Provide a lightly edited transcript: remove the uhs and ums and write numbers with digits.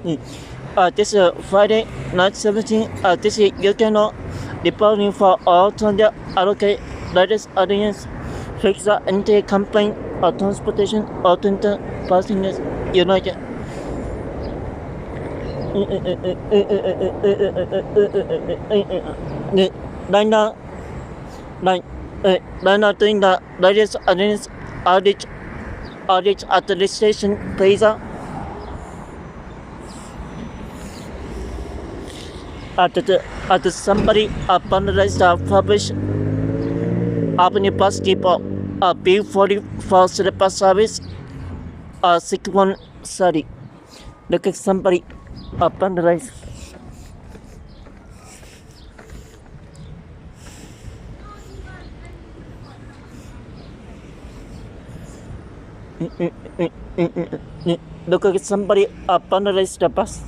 This Friday, night 17. This is you cannot departing for all Sunday allocate latest audience, fix the anti-campaign or transportation alternative passengers united. Right now, doing the latest audience audit at the Restoration Plaza. At somebody vandalized the published Avenue bus depot B46 bus service 6130. Look at somebody vandalized. Look at somebody vandalized the bus.